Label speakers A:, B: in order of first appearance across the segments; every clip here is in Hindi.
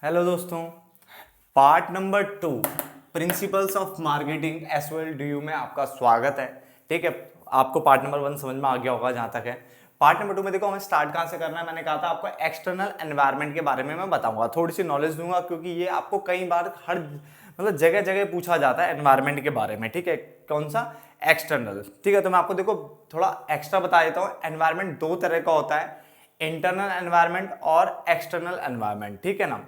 A: हेलो दोस्तों, part number 2 principles of marketing as well do you में आपका स्वागत है। ठीक है, आपको पार्ट नंबर 1 समझ में आ गया होगा जहां तक है। पार्ट नंबर 2 में देखो हमें स्टार्ट कहां से करना है। मैंने कहा था आपको एक्सटर्नल एनवायरनमेंट के बारे में मैं बताऊंगा, थोड़ी सी नॉलेज दूंगा क्योंकि ये आपको कई बार हर मतलब जगह जगह पूछा जाता है एनवायरनमेंट के बारे में। ठीक है, कौन सा एक्सटर्नल। ठीक है, तो मैं आपको देखो थोड़ा एक्स्ट्रा बता देता हूँ। एनवायरनमेंट दो तरह का होता है, इंटरनल एनवायरनमेंट और एक्सटर्नल एनवायरनमेंट। ठीक है ना।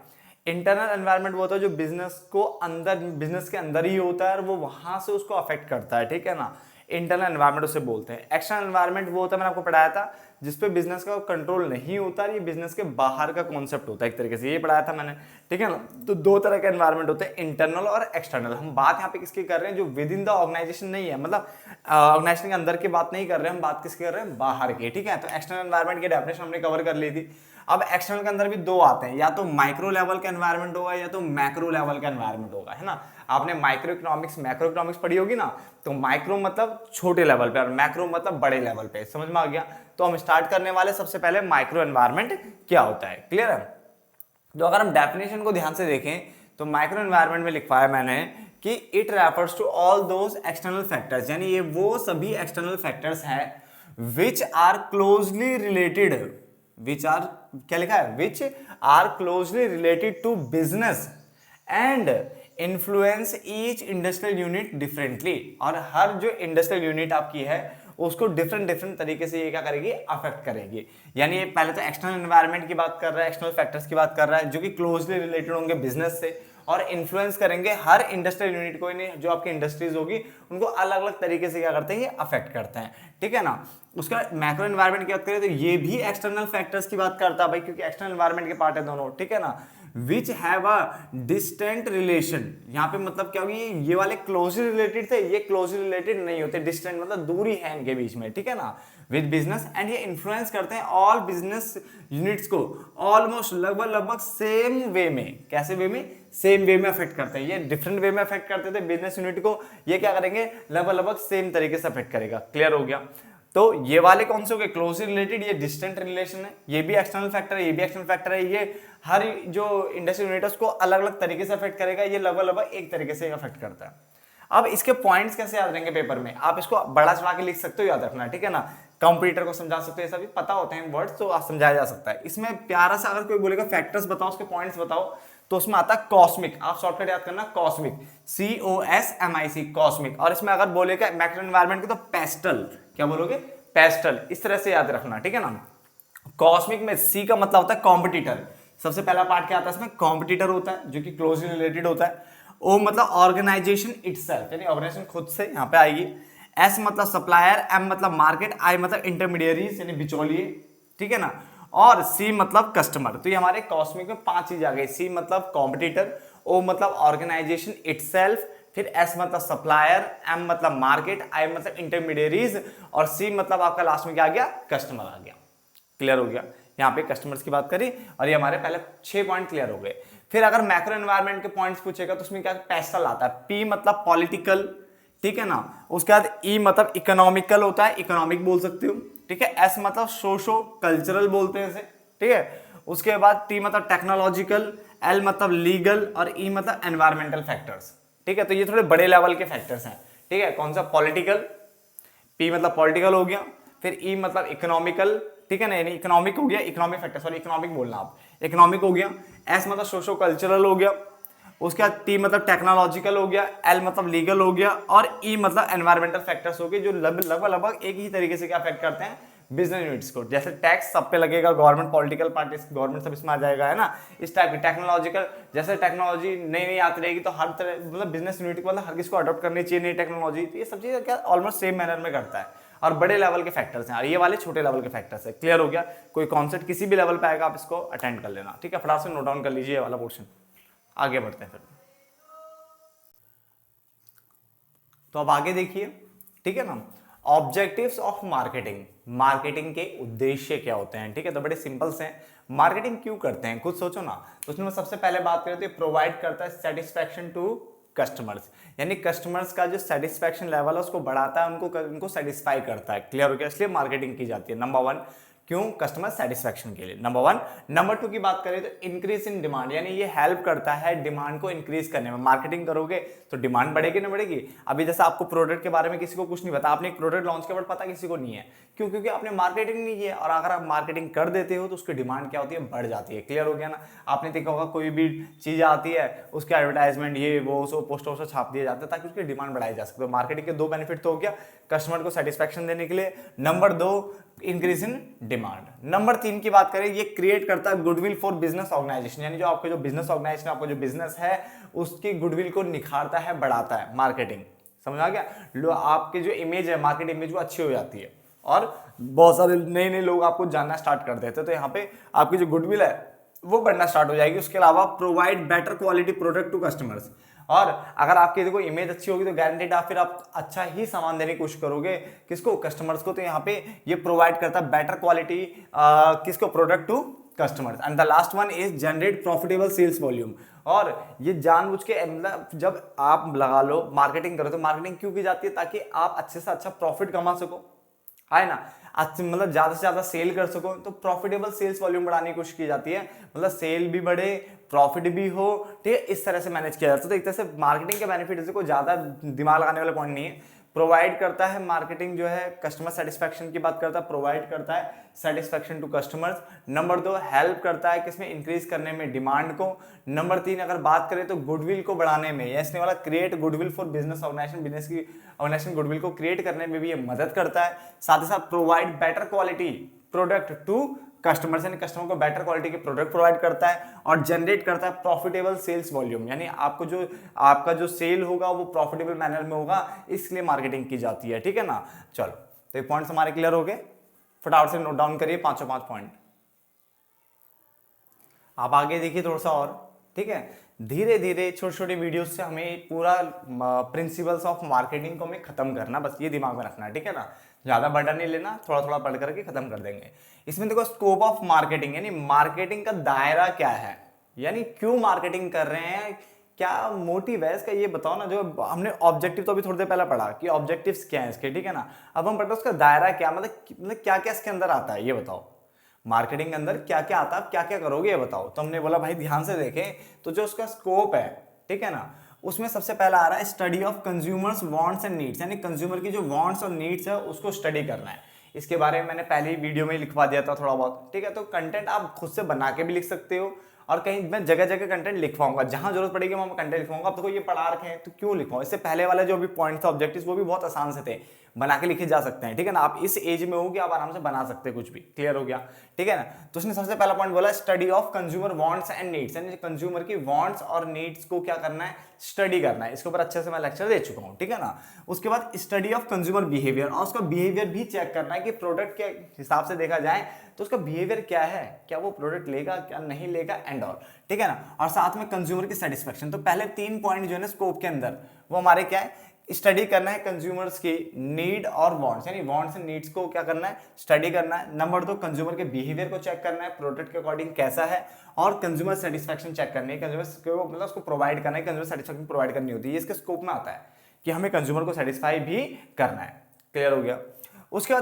A: इंटरनल एनवायरनमेंट वो होता है जो बिजनेस को अंदर, बिजनेस के अंदर ही होता है और वो वहां से उसको अफेक्ट करता है। ठीक है ना, इंटरनल एनवायरनमेंट उसे बोलते हैं। एक्सटर्नल एनवायरनमेंट वो होता है, मैंने आपको पढ़ाया था, जिसपे बिजनेस का कंट्रोल नहीं होता, ये बिजनेस के बाहर का कॉन्सेप्ट होता है एक तरीके से, ये पढ़ाया था मैंने। ठीक है ना, तो दो तरह के एनवायरनमेंट होते हैं, इंटरनल और एक्सटर्नल। हम बात यहाँ पे किसकी कर रहे हैं, जो विद इन द ऑर्गेनाइजेशन नहीं है, मतलब ऑर्गेनाइजेशन के अंदर की बात नहीं कर रहे हैं हम, बात किसकी कर रहे हैं, बाहर की। ठीक है, तो एक्सटर्नल एनवायरनमेंट की डेफिनेशन हमने कवर कर ली थी। अब एक्सटर्नल के अंदर भी दो आते हैं, या तो माइक्रो लेवल का एनवायरनमेंट होगा या तो मैक्रो लेवल का एनवायरनमेंट होगा, है ना। आपने माइक्रो इकोनॉमिक्स मैक्रो इकोनॉमिक्स पढ़ी होगी ना, तो माइक्रो मतलब छोटे लेवल पे और मैक्रो मतलब बड़े लेवल पे, समझ में आ गया। तो हम स्टार्ट करने वाले सबसे पहले माइक्रो एनवायरनमेंट क्या होता है, क्लियर है। तो अगर हम डेफिनेशन को ध्यान से देखें तो माइक्रो एनवायरनमेंट में लिखा है मैंने कि it refers to all those external factors, यानी ये वो सभी एक्सटर्नल फैक्टर्स हैं which are closely related, which are, क्या लिखा है, which are closely related to business and influence each industrial unit differently. और हर जो इंडस्ट्रियल यूनिट आपकी है उसको डिफरेंट डिफरेंट तरीके से ये क्या करेगी, अफेक्ट करेगी। यानी ये पहले तो एक्सटर्नल एनवायरनमेंट की बात कर रहा है, एक्सटर्नल फैक्टर्स की बात कर रहा है जो कि क्लोजली रिलेटेड होंगे बिजनेस से और इन्फ्लुएंस करेंगे हर इंडस्ट्रियल यूनिट को, जो आपकी इंडस्ट्रीज होगी उनको अलग अलग तरीके से क्या करते हैं, ये अफेक्ट करते हैं। ठीक है ना। उसका मैक्रो एनवायरनमेंट की बात करें तो ये भी एक्सटर्नल फैक्टर्स की बात करता है भाई, क्योंकि एक्सटर्नल एनवायरनमेंट के पार्ट है दोनों। ठीक है ना, which have a distant relation, यहाँ पे मतलब क्या होगी, ये वाले क्लोजली रिलेटेड थे, ये क्लोजली रिलेटेड नहीं होते, डिस्टेंट मतलब दूरी है इनके बीच में। ठीक है ना, विद बिजनेस एंड ये इन्फ्लुएंस करते हैं ऑल बिजनेस यूनिट्स को ऑलमोस्ट लगभग लगभग सेम वे में। कैसे वे में, सेम वे में अफेक्ट करते हैं। ये डिफरेंट वे में अफेक्ट करते थे बिजनेस यूनिट को, ये क्या करेंगे, लगभग लगभग सेम तरीके से अफेक्ट करेगा। क्लियर हो गया। तो ये वाले कौन से हो गए, क्लोजली रिलेटेड, ये डिस्टेंट रिलेशन है, ये भी एक्सटर्नल फैक्टर है, ये भी एक्सटर्नल फैक्टर है। ये हर जो इंडस्ट्रियल यूनिट है उसको अलग अलग तरीके से अफेक्ट करेगा, ये लगभग लगभग एक तरीके से अफेक्ट करता है। अब इसके पॉइंट्स कैसे याद रहेंगे पेपर में, आप इसको बड़ा चढ़ा के लिख सकते हो, याद रखना। ठीक है ना, कंप्यूटर को समझा सकते हो, ये सभी पता होते हैं वर्ड्स, तो आप समझाया जा सकता है। इसमें प्यारा सा अगर कोई बोलेगा फैक्टर्स बताओ, उसके पॉइंट्स बताओ, तो उसमें आता है कॉस्मिक। आप शॉर्टकट याद करना, कॉस्मिक, COSMIC, कॉस्मिक। और इसमें अगर बोलेगा मैक्रो एनवायरनमेंट को तो पेस्टल, क्या बोलोगे, पेस्टल, इस तरह से याद रखना। ठीक है ना। कॉस्मिक में C का मतलब होता है कॉम्पिटिटर, सबसे पहला पार्ट क्या आता है इसमें, कॉम्पिटिटर होता है जो कि क्लोजली रिलेटेड होता है। O मतलब ऑर्गेनाइजेशन इटसेल्फ, यानी ऑर्गेनाइजेशन खुद से यहाँ पे आएगी। S मतलब सप्लायर, M मतलब मार्केट, I मतलब इंटरमीडियरीज यानी बिचौलिए। ठीक है ना, और C मतलब कस्टमर। तो ये हमारे कॉस्मिक में 5 चीज आ गई। C मतलब कॉम्पिटिटर, O मतलब ऑर्गेनाइजेशन इटसेल्फ, फिर S मतलब सप्लायर, M मतलब मार्केट, I मतलब इंटरमीडियरीज और C मतलब आपका लास्ट में क्या आ गया, कस्टमर आ गया। क्लियर हो गया। यहाँ पे कस्टमर्स की बात करी और ये हमारे पहले 6 पॉइंट क्लियर हो गए। फिर अगर मैक्रो एनवायरनमेंट के पॉइंट्स पूछेगा तो उसमें क्या पेस्टल आता है, P मतलब पॉलिटिकल, ठीक है ना। उसके बाद E मतलब इकोनॉमिकल होता है, इकोनॉमिक बोल सकते हो। ठीक है, S मतलब सोशो कल्चरल बोलते हैं इसे। ठीक है, उसके बाद T मतलब टेक्नोलॉजिकल, L मतलब लीगल और E मतलब एनवायरमेंटल फैक्टर्स। ठीक है, तो ये थोड़े बड़े लेवल के फैक्टर्स हैं। ठीक है, कौन सा, पॉलिटिकल, P मतलब पॉलिटिकल हो गया, फिर E मतलब इकोनॉमिकल, ठीक है ना, यानी इकोनॉमिक हो गया, इकोनॉमिक फैक्टर, सॉरी इकोनॉमिक बोलना आप, इकोनॉमिक हो गया। S मतलब सोशो कल्चरल हो गया, उसके बाद T मतलब टेक्नोलॉजिकल हो गया, L मतलब लीगल हो गया और E मतलब एनवायरमेंटल फैक्टर्स हो गए, जो लगभग लगभग एक ही तरीके से क्या अफेक्ट करते हैं, बिजनेस यूनिट्स को। जैसे टैक्स सब पे लगेगा, गवर्नमेंट, पॉलिटिकल पार्टी, गवर्नमेंट सब इसमें आ जाएगा, है ना, इस टाइप की। टेक्नोलॉजिकल, जैसे टेक्नोलॉजी नई नई आती रहेगी तो हर तरह मतलब बिजनेस यूनिट को, मतलब हर किसी को अडॉप्ट करनी चाहिए नई टेक्नोलॉजी, तो ये सब चीजें क्या ऑलमोस्ट सेम मैनर में करता है। और बड़े लेवल के फैक्टर्स हैं और ये वाले छोटे लेवल के फैक्टर्स है। क्लियर हो गया। कोई कॉन्सेप्ट किसी भी लेवल पे आएगा आप इसको अटेंड कर लेना। ठीक है, फटाफट से नोट डाउन कर लीजिए ये वाला पोर्शन। आगे बढ़ते हैं फिर। तो अब आगे देखिए, ठीक है ना, ऑब्जेक्टिव्स ऑफ मार्केटिंग, मार्केटिंग के उद्देश्य क्या होते हैं। ठीक है, तो बड़े सिंपल से हैं। मार्केटिंग क्यों करते हैं, खुद सोचो ना। तो उसमें सबसे पहले बात करें तो प्रोवाइड करता है सेटिस्फैक्शन टू कस्टमर्स, यानी कस्टमर्स का जो सेटिस्फैक्शन लेवल है उसको बढ़ाता है, उनको सेटिस्फाई करता है। क्लियर हो गया, इसलिए मार्केटिंग की जाती है। नंबर 1। क्यों? कस्टमर सेटिस्फेक्शन के लिए, नंबर 1। नंबर 2 की बात करें तो इंक्रीज इन डिमांड, यानी ये हेल्प करता है डिमांड को इंक्रीज करने में। मार्केटिंग करोगे तो डिमांड बढ़ेगी ना बढ़ेगी। अभी जैसे आपको प्रोडक्ट के बारे में किसी को कुछ नहीं पता, आपने एक प्रोडक्ट लॉन्च के बाद पता किसी को नहीं है, क्यों? क्योंकि आपने मार्केटिंग नहीं की है। और अगर आप मार्केटिंग कर देते हो तो उसकी डिमांड क्या होती है? बढ़ जाती है। क्लियर हो गया ना? आपने देखा होगा कोई भी चीज आती है उसके एडवर्टाइजमेंट ये वो सो पोस्टर वोस्टर छाप दिए जाते हैं ताकि उसकी डिमांड बढ़ाई जा सके। तो मार्केटिंग के 2 बेनिफिट तो हो गया, कस्टमर को सेटिस्फेक्शन देने के लिए, number 2 increase in demand. Number 3 की बात करें, ये क्रिएट करता है गुडविल फॉर बिजनेस ऑर्गेनाइजेशन, यानी जो आपके जो बिजनेस ऑर्गेनाइजेशन, आपका जो बिजनेस है उसकी गुडविल को निखारता है, बढ़ाता है मार्केटिंग। समझ आ गया? लो, आपकी जो इमेज है, मार्केट इमेज, वो अच्छी हो जाती है और बहुत सारे नए नए लोग आपको जानना स्टार्ट कर देते हैं। तो यहाँ पे आपकी जो गुडविल है वो बढ़ना स्टार्ट हो जाएगी। उसके अलावा provide better quality product to customers, और अगर आपकी देखो इमेज अच्छी होगी तो गारंटेड आप अच्छा ही सामान देने की कोशिश करोगे, किसको? कस्टमर्स को। तो यहाँ पे ये प्रोवाइड करता है बेटर क्वालिटी किसको? Product to customers. And the last one is generate profitable sales volume, और ये जानबूझ के मतलब जब आप लगा लो मार्केटिंग करो तो मार्केटिंग क्यों की जाती है? ताकि आप अच्छे से अच्छा प्रॉफिट कमा सको, है ना? अच्छा, मतलब ज्यादा से ज्यादा सेल कर सको, तो प्रॉफिटेबल सेल्स वॉल्यूम बढ़ाने की कोशिश की जाती है, मतलब सेल भी बढ़े, प्रॉफिट भी हो, ठीक है? इस तरह से मैनेज किया जाता है। तो एक तरह से मार्केटिंग के बेनिफिट इसको ज्यादा दिमाग लगाने वाला पॉइंट नहीं है। प्रोवाइड करता है मार्केटिंग जो है कस्टमर सेटिस्फेक्शन की बात करता है, प्रोवाइड करता है satisfaction to customers. Number 2 help करता है किसमें? इंक्रीज करने में डिमांड को। नंबर 3 अगर बात करें तो गुडविल को बढ़ाने में, इसने वाला create goodwill for business organization, business की ऑर्गेनाइजेशन गुडविल को क्रिएट करने में भी ये मदद करता है। साथ ही साथ provide better quality product to customers, यानी कस्टमर को बेटर क्वालिटी के प्रोडक्ट प्रोवाइड करता है, और जनरेट करता है प्रॉफिटेबल सेल्स वॉल्यूम, यानी आपका जो सेल होगा वो प्रॉफिटेबल मैनर में होगा, इसलिए मार्केटिंग की जाती है। ठीक है ना? चलो, तो ये पॉइंट्स हमारे क्लियर हो गए। फटाफट से नोट डाउन करिए 5 पॉइंट। आप आगे देखिए थोड़ा सा और, ठीक है? धीरे धीरे छोटे छोटे वीडियोस से हमें पूरा प्रिंसिपल्स ऑफ मार्केटिंग को हमें खत्म करना, बस ये दिमाग में रखना है। ठीक है ना? ज्यादा बर्डन नहीं लेना, थोड़ा थोड़ा पढ़ करके खत्म कर देंगे। इसमें देखो स्कोप ऑफ मार्केटिंग, यानी मार्केटिंग का दायरा क्या है, यानी क्यों मार्केटिंग कर रहे हैं, क्या मोटिव है इसका, ये बताओ ना। जो हमने ऑब्जेक्टिव तो अभी थोड़ी देर पहले पढ़ा कि ऑब्जेक्टिव्स क्या है इसके, ठीक है ना? अब हम पढ़ते हैं उसका दायरा क्या, मतलब क्या क्या इसके अंदर आता है, ये बताओ। मार्केटिंग के अंदर क्या क्या आता है, क्या क्या करोगे, ये बताओ। तो हमने बोला भाई ध्यान से देखें, तो जो उसका स्कोप है, ठीक है ना, उसमें सबसे पहला आ रहा है study of consumers wants and needs, यानी कंज्यूमर की जो वांट्स और नीड्स है उसको स्टडी करना है। इसके बारे में मैंने पहले ही वीडियो में लिखवा दिया था थोड़ा बहुत, ठीक है? तो कंटेंट आप खुद से बना के भी लिख सकते हो, और कहीं मैं जगह जगह कंटेंट लिखवाऊंगा, जहां जरूरत पड़ेगी वहां कंटेंट लिखवाऊंगा। अब देखो ये पढ़ा रखे हैं तो क्यों लिखवाऊं? इससे पहले वाले जो भी पॉइंट था ऑब्जेक्टिव्स वो भी बहुत आसान से थे, बना के लिखे जा सकते हैं। ठीक है ना? आप इस एज में हो कि आप आराम से बना सकते हैं कुछ भी। क्लियर हो गया? ठीक है ना? तो उसने सबसे पहला पॉइंट बोला study of consumer wants and needs, यानी कंज्यूमर की वांट्स और नीड्स को क्या करना है? स्टडी करना है। इसके ऊपर अच्छे से मैं लेक्चर दे चुका हूं, ठीक है ना? उसके बाद स्टडी ऑफ कंज्यूमर बिहेवियर, और उसका बिहेवियर भी चेक करना है कि प्रोडक्ट के हिसाब से देखा जाए तो उसका बिहेवियर क्या है, क्या वो प्रोडक्ट लेगा, क्या नहीं लेगा, एंड ऑल। ठीक है ना? और साथ में कंज्यूमर की सेटिस्फेक्शन। तो पहले 3 पॉइंट जो है ना स्कोप के अंदर, वो हमारे क्या है? स्टडी करना है कंज्यूमर्स की नीड और वांट्स, यानी वांट्स एंड नीड्स को क्या करना है? स्टडी करना है। नंबर 2 कंज्यूमर के बिहेवियर को चेक करना है, प्रोडक्ट के अकॉर्डिंग कैसा है, और कंज्यूमर सेटिस्फेक्शन चेक करनी है, कंज्यूमर को मतलब उसको प्रोवाइड करना है, कंज्यूमर सेटिस्फेक्शन प्रोवाइड करनी होती है। ये इसके स्कोप में आता है कि हमें कंज्यूमर को सेटिस्फाई भी करना है। क्लियर हो गया? उसके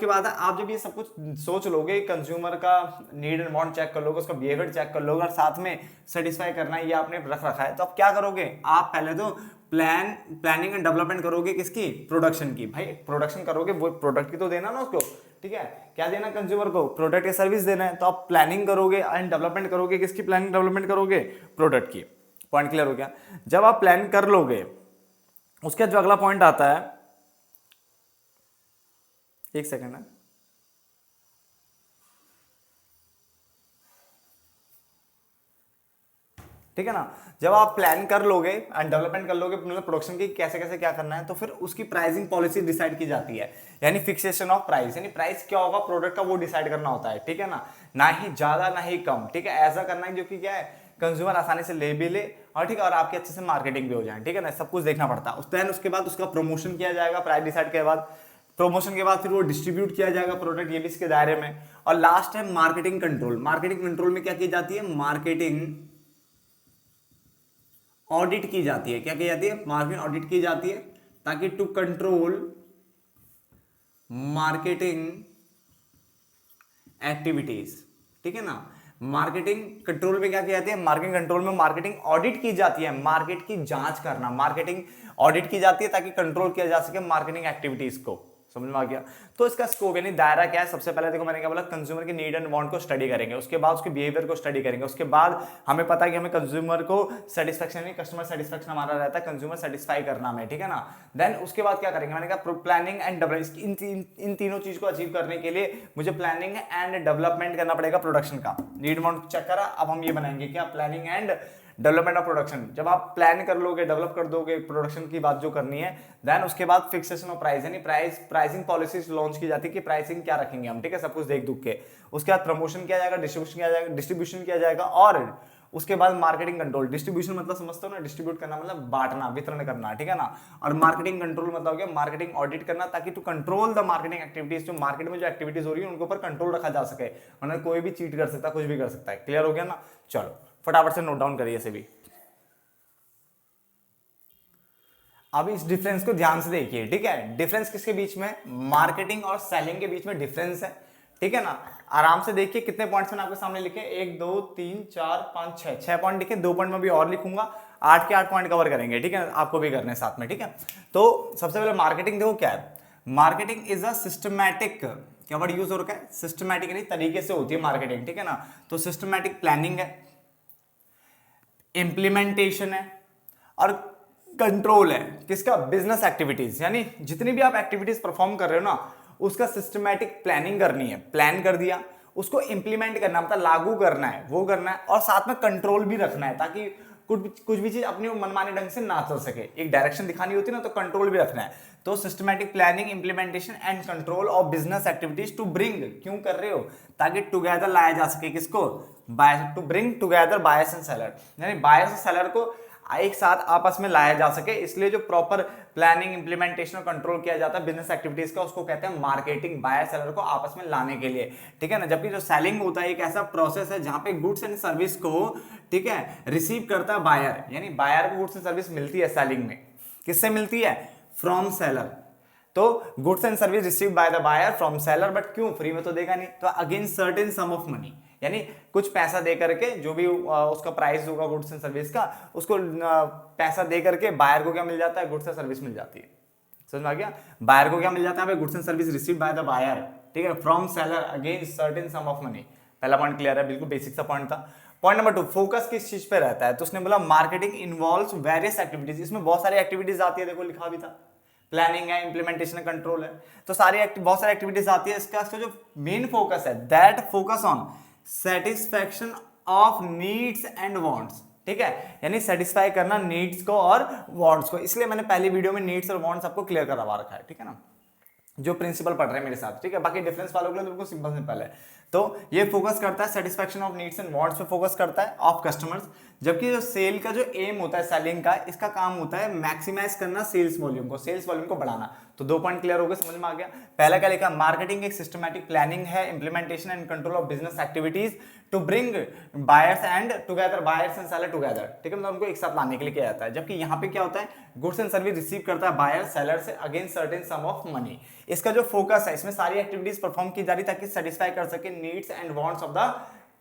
A: बाद आप जब ये सब कुछ सोच लोगे, कंज्यूमर का नीड एंड वांट चेक कर लोगे, उसका बिहेवियर चेक कर लोगे, और साथ में सेटिस्फाई करना है, ये आपने रख रखा है, तो आप क्या करोगे? आप पहले तो प्लानिंग एंड डेवलपमेंट करोगे, किसकी? प्रोडक्शन की। भाई प्रोडक्शन करोगे, वो प्रोडक्ट की तो देना ना उसको, ठीक है? क्या देना कंज्यूमर को? प्रोडक्ट या सर्विस देना है। तो आप प्लानिंग करोगे एंड डेवलपमेंट करोगे, किसकी प्लानिंग डेवलपमेंट करोगे? प्रोडक्ट की। पॉइंट क्लियर हो गया? जब आप प्लान कर लोगे, उसके बाद जो अगला पॉइंट आता है, एक सेकेंड है, ठीक है ना? जब आप प्लान कर लोगे एंड डेवलपमेंट कर लोगे, मतलब प्रोडक्शन की कैसे कैसे क्या करना है, तो फिर उसकी प्राइसिंग पॉलिसी डिसाइड की जाती है, यानी फिक्सेशन ऑफ प्राइस, यानी प्राइस क्या होगा प्रोडक्ट का वो डिसाइड करना होता है। ठीक है ना? ना ही ज्यादा ना ही कम, ठीक है? ऐसा करना है जो कि क्या है, कंज्यूमर आसानी से ले भी ले, और ठीक है, और आपकी अच्छे से मार्केटिंग भी हो जाए। ठीक है ना? सब कुछ देखना पड़ता है। उसके बाद उसका प्रमोशन किया जाएगा, प्राइस डिसाइड के बाद, प्रमोशन के बाद फिर वो डिस्ट्रीब्यूट किया जाएगा प्रोडक्ट, ये भी इसके दायरे में। और लास्ट है मार्केटिंग कंट्रोल। मार्केटिंग कंट्रोल में क्या की जाती है? मार्केटिंग ऑडिट की जाती है। क्या की जाती है? मार्केटिंग ऑडिट की जाती है, ताकि टू कंट्रोल मार्केटिंग एक्टिविटीज, ठीक है ना। मार्केटिंग कंट्रोल में क्या किया जाती है, मार्केटिंग कंट्रोल में मार्केटिंग ऑडिट की जाती है, मार्केट की जांच करना, मार्केटिंग ऑडिट की जाती है ताकि कंट्रोल किया जा सके मार्केटिंग एक्टिविटीज को। समझ में आ गया। तो इसका स्कोप यानी दायरा क्या है, सबसे पहले देखो मैंने क्या बोला, कंज्यूमर की नीड एंड वांट को स्टडी करेंगे, उसके बाद उसके बिहेवियर को स्टडी करेंगे, उसके बाद हमें पता है कि हमें कंज्यूमर को सेटिस्फेक्शन नहीं, कस्टमर सेटिस्फेक्शन हमारा रहता है, कंज्यूमर सेटिस्फाई करना हमें, ठीक है ना। देन उसके बाद क्या करेंगे, मैंने कहा प्लानिंग एंड डेवलपमेंट, इन तीनों चीज को अचीव करने के लिए मुझे प्लानिंग एंड डेवलपमेंट करना पड़ेगा प्रोडक्शन का। नीड वांट चेक करा, अब हम ये बनाएंगे क्या, planning and development of production. जब आप प्लान कर लोगे, डेवलप कर दोगे प्रोडक्शन की बात जो करनी है, देन उसके बाद फिक्सेशन ऑफ प्राइस, यानी प्राइसिंग पॉलिसीज लॉन्च की जाती है कि प्राइसिंग क्या रखेंगे हम, ठीक है, सब कुछ देख दुख के। उसके बाद प्रमोशन किया जाएगा, डिस्ट्रीब्यूशन किया जाएगा, और उसके बाद मार्केटिंग कंट्रोल। डिस्ट्रीब्यूशन मतलब समझते हो ना, डिस्ट्रीब्यूट करना मतलब बांटना, वितरण करना, ठीक है ना। और मार्केटिंग कंट्रोल मतलब हो गया मार्केटिंग ऑडिट करना, ताकि to control the marketing activities, जो मार्केट में जो एक्टिविटीज हो रही है उनके ऊपर कंट्रोल रखा जा सके, वरना कोई भी चीट कर सकता है, कुछ भी कर सकता है। क्लियर हो गया ना। चलो फटाफट से नोट डाउन करिए इसे भी। अब इस डिफरेंस को ध्यान से देखिए, ठीक है। डिफरेंस किसके बीच में, मार्केटिंग और सेलिंग के बीच में डिफरेंस है, ठीक है ना। आराम से देखिए कितने पॉइंट्स मैंने आपके सामने लिखे, 1 2 3 4 5 6 पॉइंट लिखे, 2 पॉइंट में भी और लिखूंगा, 8 के 8 पॉइंट कवर करेंगे, ठीक है, आपको भी करने साथ में, ठीक है। तो सबसे पहले मार्केटिंग देखो क्या है, मार्केटिंग इज अ सिस्टमैटिक, क्या वर्ड यूज हो रखा है, सिस्टमैटिक, यानी तरीके से होती है मार्केटिंग, ठीक है ना। तो सिस्टमैटिक प्लानिंग है, इंप्लीमेंटेशन है, और कंट्रोल है किसका, बिजनेस एक्टिविटीज, यानी जितनी भी आप एक्टिविटीज परफॉर्म कर रहे हो ना, उसका सिस्टमैटिक प्लानिंग करनी है, प्लान कर दिया, उसको इंप्लीमेंट करना मतलब लागू करना है, वो करना है, और साथ में कंट्रोल भी रखना है, ताकि कुछ भी चीज अपनी मनमाने ढंग से ना चल सके, एक डायरेक्शन दिखानी होती है ना, तो कंट्रोल भी रखना है। तो systematic planning, implementation and control of business activities to bring, क्यों कर रहे हो, ताकि टुगेदर लाया जा सके किसको, to bring together buyers and seller, यानी बायर्स और सेलर को एक साथ आपस में लाया जा सके, इसलिए जो प्रॉपर प्लानिंग, इंप्लीमेंटेशन और कंट्रोल किया जाता है बिजनेस एक्टिविटीज का, उसको कहते हैं मार्केटिंग, बायर सेलर को आपस में लाने के लिए, ठीक है ना। जबकि जो सेलिंग होता है एक ऐसा प्रोसेस है जहां पे गुड्स एंड सर्विस को, ठीक है, रिसीव करता है बायर, यानी बायर को गुड्स एंड सर्विस मिलती है सेलिंग में, किससे मिलती है, फ्रॉम सेलर। तो goods and service receive by the buyer from seller, but क्यों, फ्री में तो देगा नहीं, तो against certain sum of money, यानी कुछ पैसा दे करके, जो भी उसका प्राइस होगा गुड्स एंड सर्विस का, उसको पैसा दे करके बायर को क्या मिल जाता है, गुड्स एंड सर्विस मिल जाती है। समझ में आ गया, बायर को क्या मिल जाता है, goods and service receive by the buyer, ठीक है, from seller against certain sum of money. पहला पॉइंट क्लियर है, बिल्कुल बेसिक सा पॉइंट था। पॉइंट नंबर 2, फोकस किस चीज पे रहता है, तो उसने बोला मार्केटिंग इन्वॉल्व्स वेरियस एक्टिविटीज, इसमें बहुत सारी एक्टिविटीज आती है, देखो लिखा भी था, प्लानिंग है, इंप्लीमेंटेशन, कंट्रोल है, तो बहुत सारी एक्टिविटीज आती है। इसका जो मेन फोकस है, that focus on satisfaction of needs and wants, ठीक है, यानी सेटिस्फाई करना नीड्स को और वांट्स को, इसलिए मैंने पहली वीडियो में नीड्स और वांट्स आपको क्लियर करवा रखा है, ठीक है ना, जो प्रिंसिपल पढ़ रहे हैं मेरे साथ, ठीक है। बाकी डिफरेंस वालों के लिए तो बिल्कुल सिंपल है। तो ये फोकस करता है satisfaction of needs and wants पे फोकस करता है ऑफ कस्टमर्स, जबकि जो सेल का जो एम होता है सेलिंग का, इसका काम होता है मैक्सिमाइज करना सेल्स वॉल्यूम को बढ़ाना। तो 2 पॉइंट क्लियर हो गए, समझ में आ गया। पहला क्या लिखा, मार्केटिंग एक सिस्टमैटिक प्लानिंग है, implementation and control of business activities to bring buyers and together, buyers and seller together, ठीक है, मतलब उनको एक साथ लाने के लिए किया जाता है। जबकि यहाँ पे क्या होता है, गुड्स एंड सर्विस रिसीव करता है बायर सेलर से against certain sum of money. इसका जो फोकस है, इसमें सारी एक्टिविटीज परफॉर्म की जा रही ताकि सेटिस्फाई कर सके needs and wants of the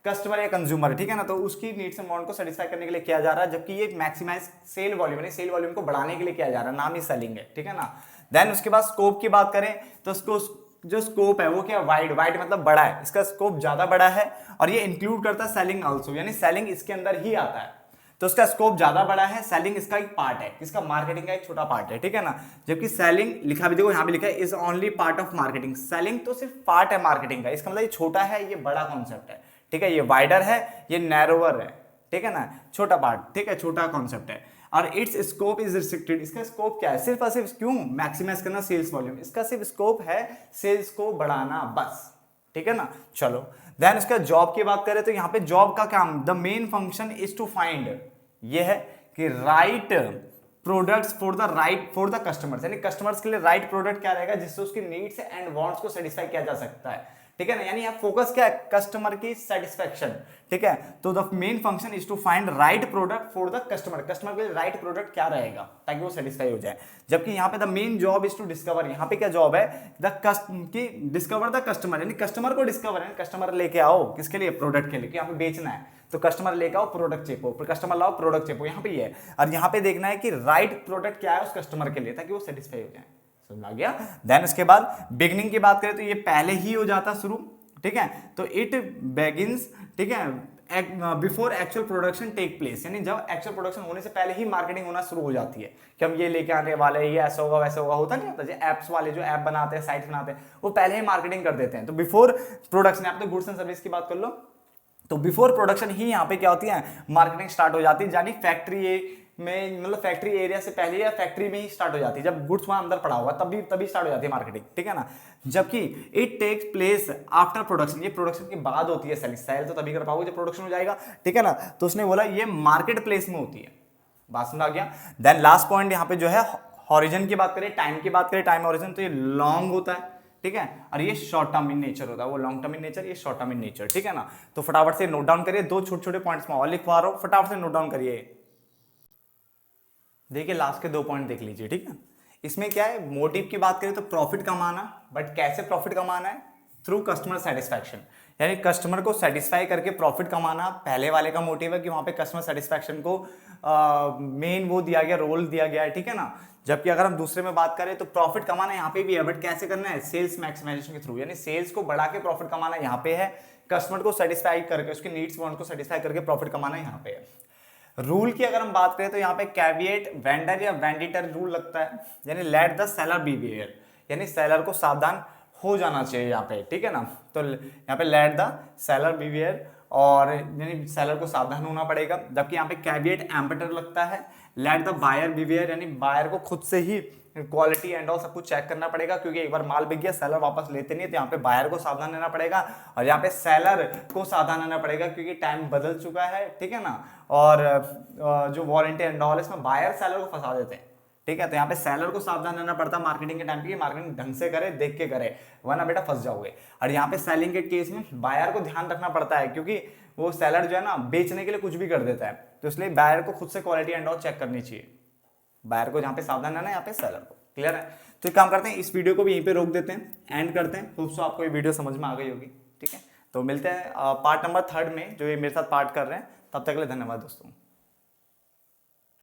A: customer या कंज्यूमर, ठीक है ना, तो उसकी नीड्स एंड वांट को सेटिस्फाई करने के लिए किया जा रहा है। जबकि ये मैक्सिमाइज सेल वॉल्यूम, यानी सेल वॉल्यूम को बढ़ाने के लिए किया जा रहा है, नाम ही सेलिंग है, ठीक है ना। देन उसके बाद स्कोप की बात करें तो उसको जो स्कोप है वो क्या, वाइड मतलब बड़ा है, इसका स्कोप ज्यादा बड़ा है, और ये इंक्लूड करता है सेलिंग आल्सो, यानी सेलिंग इसके अंदर ही आता है, तो उसका स्कोप ज्यादा बड़ा है, सेलिंग इसका एक पार्ट है, इसका मार्केटिंग का एक छोटा पार्ट है, ठीक है ना। जबकि सेलिंग लिखा भी देखो, यहाँ भी लिखा है is only part of marketing, selling तो सिर्फ पार्ट है मार्केटिंग का, इसका मतलब ये छोटा है, ये बड़ा कॉन्सेप्ट है, ठीक है, ये वाइडर है, ये नैरोवर है, ठीक है ना, छोटा पार्ट, ठीक है, छोटा कॉन्सेप्ट है। और इट्स स्कोप इज रिस्ट्रिक्टेड, इसका स्कोप क्या है, सिर्फ और सिर्फ क्यों, मैक्सिमाइज करना सेल्स वॉल्यूम, इसका सिर्फ स्कोप है सेल्स को बढ़ाना बस, ठीक है ना। चलो देन इसका जॉब की बात करें तो यहाँ पे जॉब का काम, the main function is to find, ये है कि right products for the customers, यानी कस्टमर्स के लिए राइट प्रोडक्ट क्या रहेगा जिससे उसकी नीड्स एंड वांट्स को सेटिस्फाई किया जा सकता है, ठीक है ना, यानी यहाँ फोकस क्या है, कस्टमर की सेटिस्फेक्शन, ठीक है। तो the main function is to find right product for the customer, customer के लिए राइट प्रोडक्ट क्या रहेगा ताकि वो सेटिस्फाई हो जाए। जबकि यहाँ पे the main job is to discover, यहाँ पे क्या जॉब है, की डिस्कवर द कस्टमर, यानी कस्टमर को डिस्कवर है, कस्टमर लेके आओ किसके लिए, प्रोडक्ट के लिए, यहाँ पे बेचना है तो कस्टमर लेके आओ प्रोडक्ट चेपो, कस्टमर लाओ प्रोडक्ट चेपो, यहाँ पे ये है। और यहाँ पे देखना है कि राइट प्रोडक्ट क्या है उस कस्टमर के लिए ताकि वो सेटिस्फाई हो जाए, समझ आ गया। देन उसके बाद बिगनिंग की बात करें तो ये पहले ही हो जाता शुरू, ठीक है। तो इट बेगिंस, ठीक है, before actual production take place, यानी जब एक्चुअल प्रोडक्शन होने से पहले ही मार्केटिंग होना शुरू हो जाती है कि हम ये लेके आने वाले हैं, ये ऐसा होगा वैसा होगा, होता नहीं होता। जो एप्स वाले जो ऐप बनाते हैं, साइट बनाते हैं, वो पहले ही मार्केटिंग कर देते हैं। तो बिफोर प्रोडक्शन, आप तो गुड्स एंड सर्विस की बात कर लो, तो बिफोर प्रोडक्शन ही यहाँ पे क्या होती है, मार्केटिंग स्टार्ट हो जाती है, यानी फैक्ट्री में, मतलब फैक्ट्री एरिया से पहले या फैक्ट्री में ही स्टार्ट हो जाती है, जब गुड्स वहां अंदर पड़ा हुआ तभी स्टार्ट हो जाती है मार्केटिंग, ठीक है ना। जबकि it takes place after production, ये प्रोडक्शन के बाद होती है सेलिंग, सेल तो तभी कर पाओगे जब प्रोडक्शन हो जाएगा, ठीक है ना। तो उसने बोला ये मार्केट प्लेस में होती है, बात समझ आ गया। देन लास्ट पॉइंट यहाँ पे जो है हॉरिजन की बात करें, टाइम की बात करें, टाइम हॉरिजन, तो ये लॉन्ग होता है, ठीक है, और ये शॉर्ट टर्म इन नेचर होता है, वो लॉन्ग टर्म इन नेचर, ये शॉर्ट टर्म इन नेचर, ठीक है ना। तो फटाफट से नोट डाउन करिए, दो छोटे छोटे पॉइंट्स में और लिखवा रहा हूं, फटाफट से नोट डाउन करिए। देखिए लास्ट के 2 पॉइंट देख लीजिए, ठीक है। इसमें क्या है, मोटिव की बात करें तो प्रॉफिट कमाना, बट कैसे प्रॉफिट कमाना है, थ्रू कस्टमर सेटिस्फैक्शन, यानी कस्टमर को सेटिस्फाई करके प्रॉफिट कमाना पहले वाले का मोटिव है कि वहां पे कस्टमर सेटिस्फैक्शन को मेन वो दिया गया, रोल दिया गया है, ठीक है ना। जबकि अगर हम दूसरे में बात करें तो प्रॉफिट कमाना यहाँ पे भी है, बट कैसे करना है, सेल्स मैक्सिमाइजेशन के थ्रू, यानी सेल्स को बढ़ा के प्रॉफिट कमाना यहाँ पे है, कस्टमर को सेटिस्फाई करके, उसके नीड्स वांट को सेटिस्फाई करके प्रॉफिट कमाना यहाँ पे है। रूल की अगर हम बात करें तो यहाँ पे कैविएट वेंडर या वेंडिटर रूल लगता है, यानी लेट द सेलर बिहेवियर, यानी सेलर को सावधान हो जाना चाहिए यहाँ पे, ठीक है ना। तो यहाँ पे लेट द सेलर बिहेवियर, और यानी सेलर को सावधान होना पड़ेगा। जबकि यहाँ पे कैविएट एम्पटर लगता है, लेट द बायर बिहेवियर, यानी बायर को खुद से ही क्वालिटी एंड ऑल सब कुछ चेक करना पड़ेगा, क्योंकि एक बार माल बिक गया सेलर वापस लेते नहीं है, तो यहाँ पे बायर को सावधान रहना पड़ेगा, और यहाँ पे सेलर को सावधान रहना पड़ेगा क्योंकि टाइम बदल चुका है, ठीक है ना। और जो वारंटी एंड ऑल इसमें बायर सेलर को फंसा देते हैं, ठीक है। तो यहाँ पे सेलर को सावधान रहना पड़ता है मार्केटिंग के टाइम पे, मार्केटिंग ढंग से करे, देख के करे, वरना बेटा फंस जाओगे। और यहाँ पे सेलिंग के केस में बायर को ध्यान रखना पड़ता है, क्योंकि वो सेलर जो है ना बेचने के लिए कुछ भी कर देता है, तो इसलिए बायर को खुद से क्वालिटी एंड ऑल चेक करनी चाहिए। बायर को जहाँ पे सावधान रहना है, यहाँ पे सेलर को, क्लियर है। तो एक काम करते हैं, इस वीडियो को भी यहीं पे रोक देते हैं, एंड करते हैं। होप सो आपको ये वीडियो समझ में आ गई होगी, ठीक है। तो मिलते हैं पार्ट नंबर 3 में, जो ये मेरे साथ पार्ट कर रहे हैं। तब तक के लिए धन्यवाद दोस्तों।